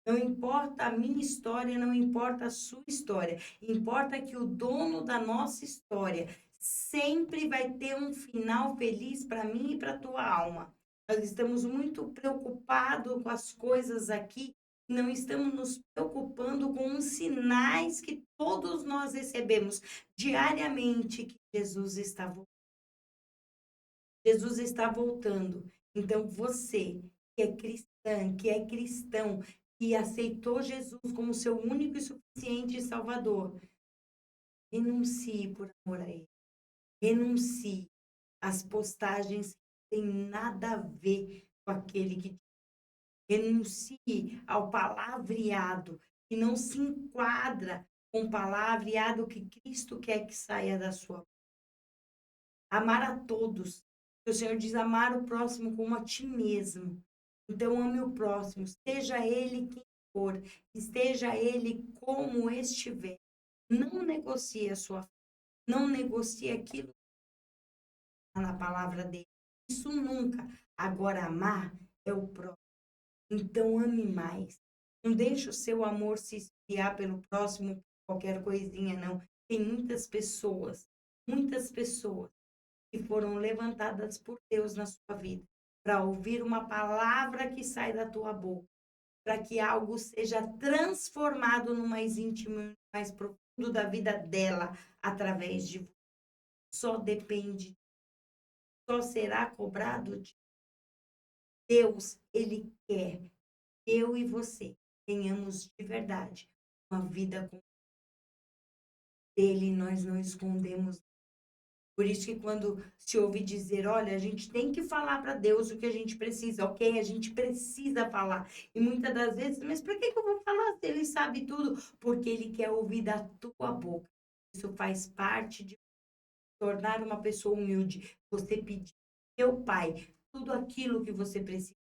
Não importa a minha história, não importa a sua história. Importa que o dono da nossa história sempre vai ter um final feliz para mim e para a tua alma. Nós estamos muito preocupados com as coisas aqui, não estamos nos preocupando com os sinais que todos nós recebemos diariamente que Jesus está voltando. Jesus está voltando. Então, você que é cristã, que é cristão, que aceitou Jesus como seu único e suficiente Salvador, renuncie por amor a Ele. Renuncie às postagens que têm nada a ver com aquele que... Renuncie ao palavreado que não se enquadra com o palavreado que Cristo quer que saia da sua boca. Amar a todos. O Senhor diz amar o próximo como a ti mesmo. Então ame o próximo, seja ele quem for, esteja ele como estiver. Não negocie a sua fé. Não negocie aquilo que está na palavra dele. Isso nunca. Agora amar é o próximo. Então ame mais. Não deixe o seu amor se esfriar pelo próximo, qualquer coisinha, não. Tem muitas pessoas que foram levantadas por Deus na sua vida para ouvir uma palavra que sai da tua boca, para que algo seja transformado no mais íntimo, mais profundo da vida dela através de você. Só depende, só será cobrado de Deus. Ele quer que eu e você tenhamos de verdade uma vida com Ele. Nós não escondemos. Por isso que quando se ouve dizer, olha, a gente tem que falar para Deus o que a gente precisa, ok? A gente precisa falar. E muitas das vezes, mas por que eu vou falar se Ele sabe tudo? Porque Ele quer ouvir da tua boca. Isso faz parte de tornar uma pessoa humilde. Você pedir ao Pai tudo aquilo que você precisa.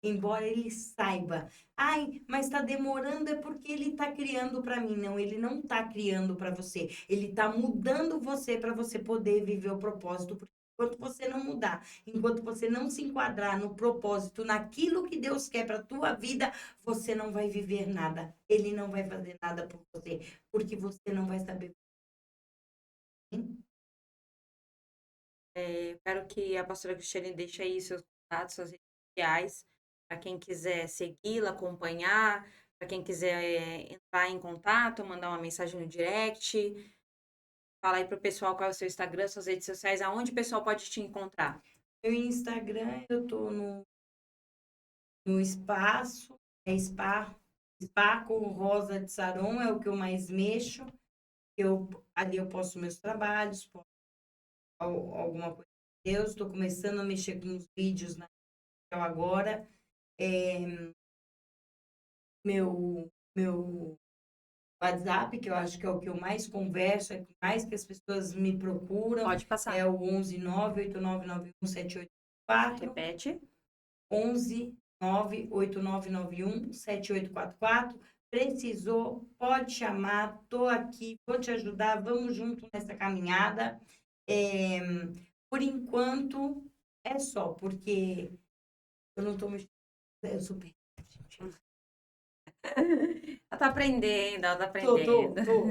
Embora ele saiba, ai, mas está demorando é porque ele está criando para mim. Não, ele não está criando para você. Ele está mudando você para você poder viver o propósito. Porque enquanto você não mudar, enquanto você não se enquadrar no propósito, naquilo que Deus quer para a tua vida, você não vai viver nada. Ele não vai fazer nada por você, porque você não vai saber. Eu quero que a pastora Cristiane deixe aí seus contatos, suas redes sociais, para quem quiser segui-la, acompanhar, para quem quiser entrar em contato, mandar uma mensagem no direct. Fala aí pro pessoal qual é o seu Instagram, suas redes sociais, aonde o pessoal pode te encontrar. Meu Instagram, eu tô no espaço, é Spa com Rosa de Saron, é o que eu mais mexo. Ali eu posto meus trabalhos, posto alguma coisa de Deus. Estou começando a mexer com os vídeos agora. Meu WhatsApp, que eu acho que é o que eu mais converso, é mais que as pessoas me procuram. Pode passar. É o 11 98991 7844. Repete. 11 98991 7844. Precisou, pode chamar, tô aqui, vou te ajudar, vamos junto nessa caminhada. Por enquanto, é só, porque eu não tô me... Eu sou bem... Ela tá aprendendo, ela tá aprendendo. Tô.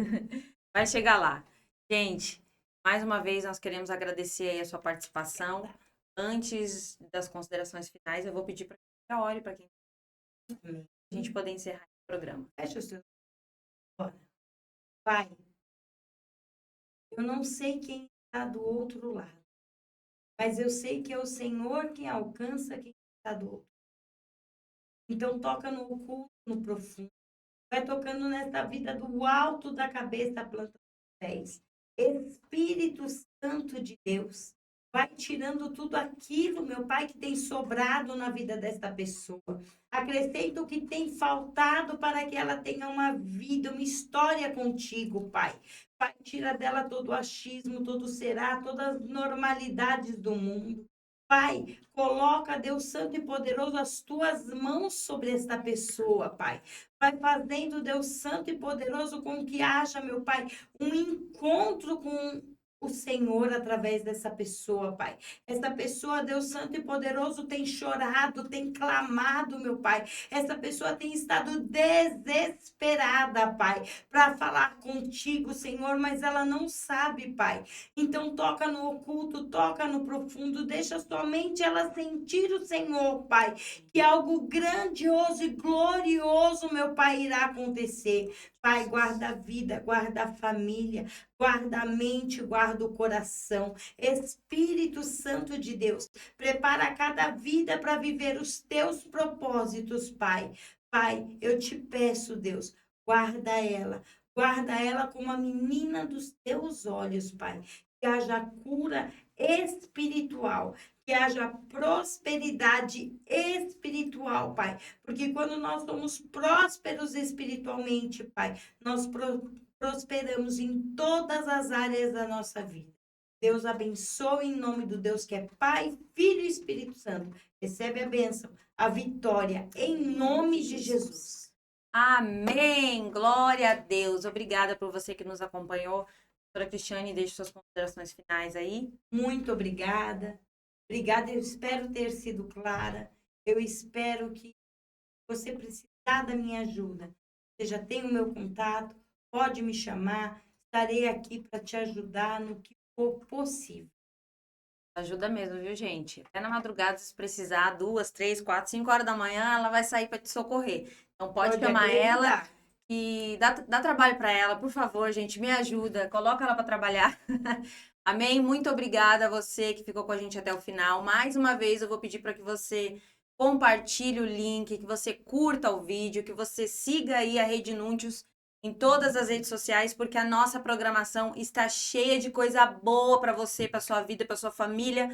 Vai chegar lá. Gente, mais uma vez nós queremos agradecer aí a sua participação. Antes das considerações finais, eu vou pedir para que a ore para quem a gente poder encerrar o programa. Fecha o seu... Pai, eu não sei quem está do outro lado, mas eu sei que é o Senhor quem alcança quem está do outro. Então toca no oculto, no profundo. Vai tocando nessa vida do alto da cabeça à planta dos pés. Espírito Santo de Deus, vai tirando tudo aquilo, meu Pai, que tem sobrado na vida desta pessoa. Acrescenta o que tem faltado para que ela tenha uma vida, uma história contigo, Pai. Pai, tira dela todo o achismo, todo o será, todas as normalidades do mundo. Pai, coloca, Deus Santo e Poderoso, as tuas mãos sobre esta pessoa, Pai. Vai fazendo, Deus Santo e Poderoso, com que haja, meu Pai, um encontro com o Senhor através dessa pessoa, Pai. Essa pessoa, Deus Santo e Poderoso, tem chorado, tem clamado, meu Pai. Essa pessoa tem estado desesperada, Pai, para falar contigo, Senhor, mas ela não sabe, Pai. Então toca no oculto, toca no profundo, deixa somente ela sentir o Senhor, Pai, que algo grandioso e glorioso, meu Pai, irá acontecer. Pai, guarda a vida, guarda a família, guarda a mente, guarda o coração. Espírito Santo de Deus, prepara cada vida para viver os teus propósitos, Pai. Pai, eu te peço, Deus, guarda ela. Guarda ela como a menina dos teus olhos, Pai. Que haja cura espiritual, que haja prosperidade espiritual, Pai. Porque quando nós somos prósperos espiritualmente, Pai, nós prosperamos em todas as áreas da nossa vida. Deus abençoe em nome do Deus que é Pai, Filho e Espírito Santo. Recebe a bênção, a vitória, em nome de Jesus. Amém! Glória a Deus! Obrigada por você que nos acompanhou. Doutora Cristiane, deixe suas considerações finais aí. Muito obrigada. Obrigada, eu espero ter sido clara. Eu espero que você precisar da minha ajuda. Você já tem o meu contato, pode me chamar. Estarei aqui para te ajudar no que for possível. Ajuda mesmo, viu, gente? Até na madrugada, se precisar, 2, 3, 4, 5 horas da manhã, ela vai sair para te socorrer. Então pode chamar ela, que dá trabalho para ela, por favor, gente, me ajuda, coloca ela para trabalhar. Amém? Muito obrigada a você que ficou com a gente até o final. Mais uma vez, eu vou pedir para que você compartilhe o link, que você curta o vídeo, que você siga aí a Rede Núntios em todas as redes sociais, porque a nossa programação está cheia de coisa boa para você, para sua vida, para sua família.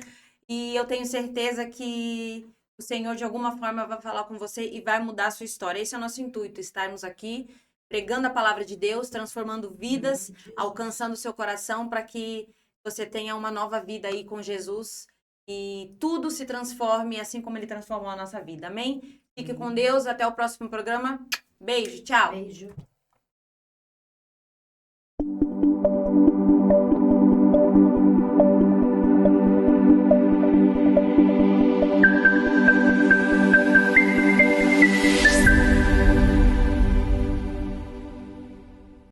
E eu tenho certeza que o Senhor, de alguma forma, vai falar com você e vai mudar a sua história. Esse é o nosso intuito, estarmos aqui pregando a palavra de Deus, transformando vidas, alcançando o seu coração para que você tenha uma nova vida aí com Jesus e tudo se transforme assim como Ele transformou a nossa vida. Amém? Fique com Deus. Até o próximo programa. Beijo. Tchau. Beijo.